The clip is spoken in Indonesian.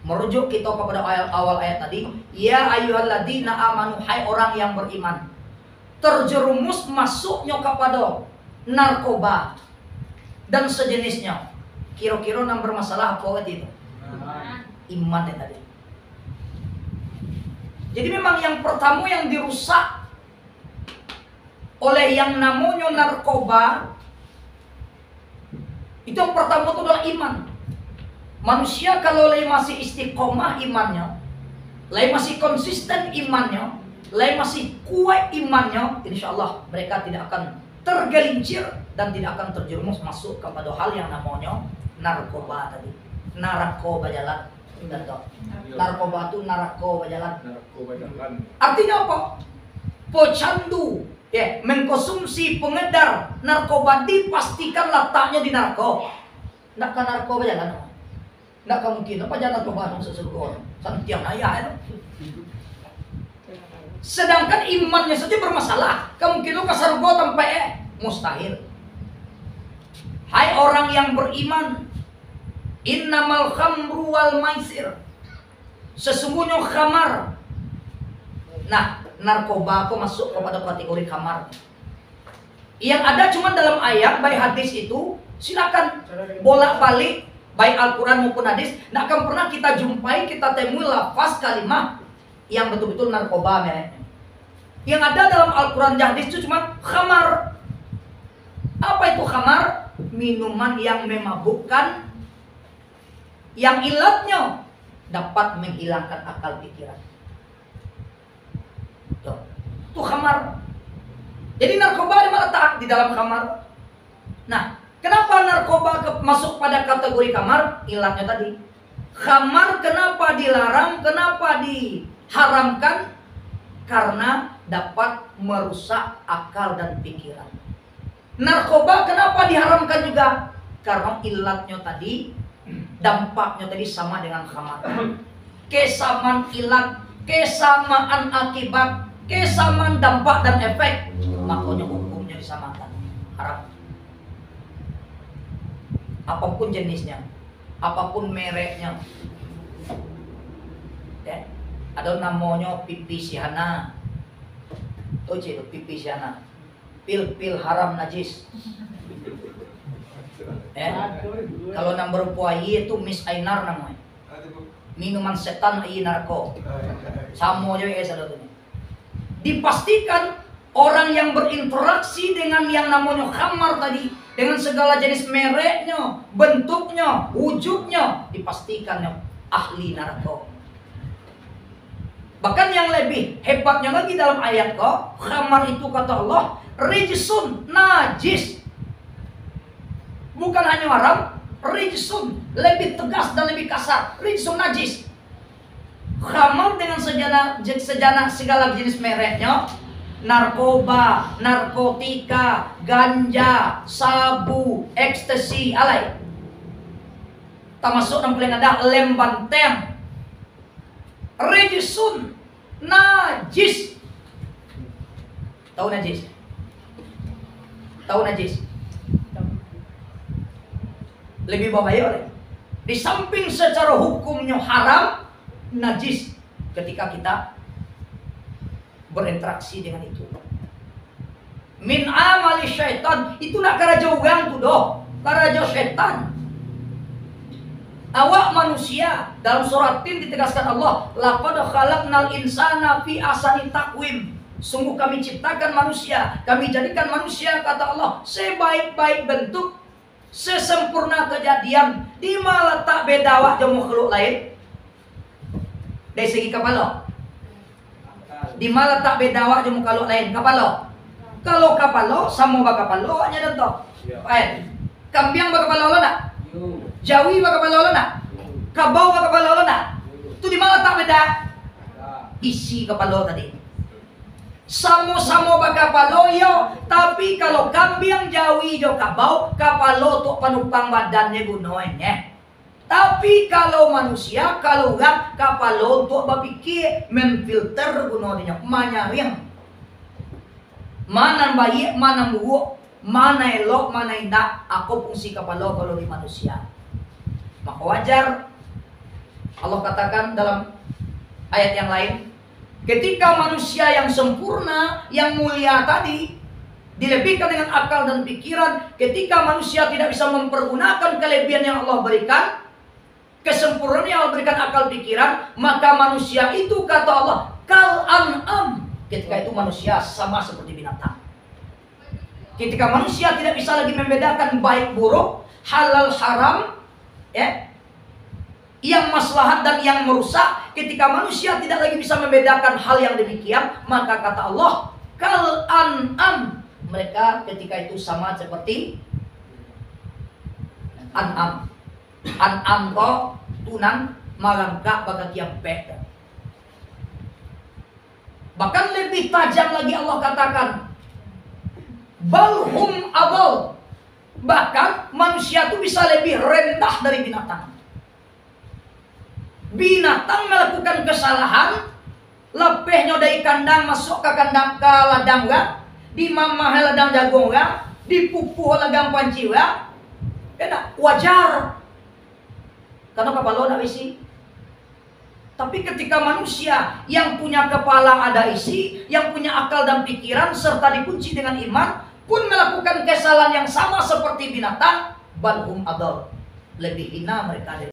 Merujuk kita kepada awal ayat tadi, ya ayyuhalladzina amanu, hai orang yang beriman, terjerumus masuknya kepada narkoba dan sejenisnya. Kira-kira yang bermasalah apa itu? Iman yang tadi. Jadi memang yang pertama yang dirusak oleh yang namanya narkoba, itu yang pertama itu adalah iman. Manusia kalau masih istiqomah imannya, masih konsisten imannya, masih kuat imannya, insya Allah mereka tidak akan tergelincir dan tidak akan terjerumus masuk kepada hal yang namanya narkoba tadi. Narkoba jalan. Narkoba itu narkoba jalan. Artinya apa? Pecandu, ya, mengkonsumsi pengedar narkoba dipastikan letaknya di narko. Nak kan narkoba jalan? Nak mungkin apa jalan narkoba masuk surga? Santiang ayah itu. Sedangkan imannya saja bermasalah, kemungkinan ke surga tanpa mustahil. Hai orang yang beriman, innamal khamru wal maisir, sesungguhnya khamar. Nah, narkoba aku masuk kepada kategori khamar. Yang ada cuma dalam ayat, baik hadis itu, silakan bolak-balik, baik Al-Quran maupun hadis, tidak akan pernah kita jumpai, kita temui lafaz kalimah yang betul-betul narkoba mereknya. Yang ada dalam Al-Quran dan hadis itu cuma khamar. Apa itu khamar? Minuman yang memabukkan, yang ilatnya dapat menghilangkan akal pikiran. Itu khamar. Jadi narkoba letak di dalam khamar. Nah, kenapa narkoba masuk pada kategori khamar? Ilatnya tadi. Khamar kenapa dilarang? Kenapa diharamkan? Karena dapat merusak akal dan pikiran. Narkoba kenapa diharamkan juga? Karena ilatnya tadi, dampaknya tadi sama dengan khamar. Kesamaan ilat, kesamaan akibat, kesamaan dampak dan efek, makanya hukumnya disamakan. Haram. Apapun jenisnya, apapun mereknya. Ya. Ada namanya pipi syahana. Tuh itu pipi syahana. Pil-pil haram najis. Kalau yang berpuai itu Miss Ainar namanya. Minuman setan i narko. Sama aja ya saudara. Dipastikan orang yang berinteraksi dengan yang namanya khamar tadi, dengan segala jenis mereknya, bentuknya, wujudnya, dipastikan ahli narko. Bahkan yang lebih hebatnya lagi dalam ayat kok, khamar itu kata Allah, rijsun, najis. Bukan hanya haram, rijsun, lebih tegas dan lebih kasar. Rijsun, najis. Khamar dengan segala jenis mereknya, narkoba, narkotika, ganja, sabu, ekstasi, alay. Termasuk yang paling ada lem banteng. Rijsun, najis. Tahu najis? Tahu najis? Lebih berbahaya oleh. Di samping secara hukumnya haram, najis ketika kita berinteraksi dengan itu. Min amali syaitan, itu nak karaja orang tu doh, karaja syaitan. Awak manusia, dalam surat Tin ditegaskan Allah, laqad khalaqnal insana fi ahsani taqwim. Sungguh kami ciptakan manusia, kami jadikan manusia kata Allah sebaik-baik bentuk, sesempurna kejadian. Di mana letak beda awak jeung makhluk lain? Dari segi kepala. Di mana letak beda awak jeung makhluk lain? Kepala. Kalau kepala sama ba kepala nya dan toh. Baik. Kambiang ba kepala lo nak? Jawi ba kepala lo nak? Kabau ba kepala lo nak? Itu di mana letak beda? Isi kepala tadi. Sama-sama ba kepala yo, tapi kalau kambing jawi jo kabau, kepala untuk penumpang badannya gunanya. Tapi kalau manusia, kalau orang, kepala untuk berpikir, memfilter gunanya, menyaring. Mana baik, mana buruk, mana elok, mana indah. Aku fungsi kepala kalau di manusia. Maka wajar Allah katakan dalam ayat yang lain, ketika manusia yang sempurna, yang mulia tadi dilebihkan dengan akal dan pikiran, ketika manusia tidak bisa mempergunakan kelebihan yang Allah berikan, kesempurnaan yang Allah berikan akal pikiran, maka manusia itu kata Allah kal an'am. Ketika itu manusia sama seperti binatang. Ketika manusia tidak bisa lagi membedakan baik buruk, halal haram, ya, yang maslahat dan yang merusak, ketika manusia tidak lagi bisa membedakan hal yang demikian, maka kata Allah kal an'am, mereka ketika itu sama seperti an'am. An'am ko tunan marangka bagat yang beda. Bahkan lebih tajam lagi Allah katakan balhum adol, bahkan manusia itu bisa lebih rendah dari binatang. Binatang melakukan kesalahan, lepehnya dari kandang masuk ke kandang ke ladang ga, di mamah ladang jagung ga, dipupuh ladang panci ga, kena wajar. Karena kepala ada isi. Tapi ketika manusia yang punya kepala ada isi, yang punya akal dan pikiran serta dikunci dengan iman, pun melakukan kesalahan yang sama seperti binatang, balhum adol, lebih hina mereka.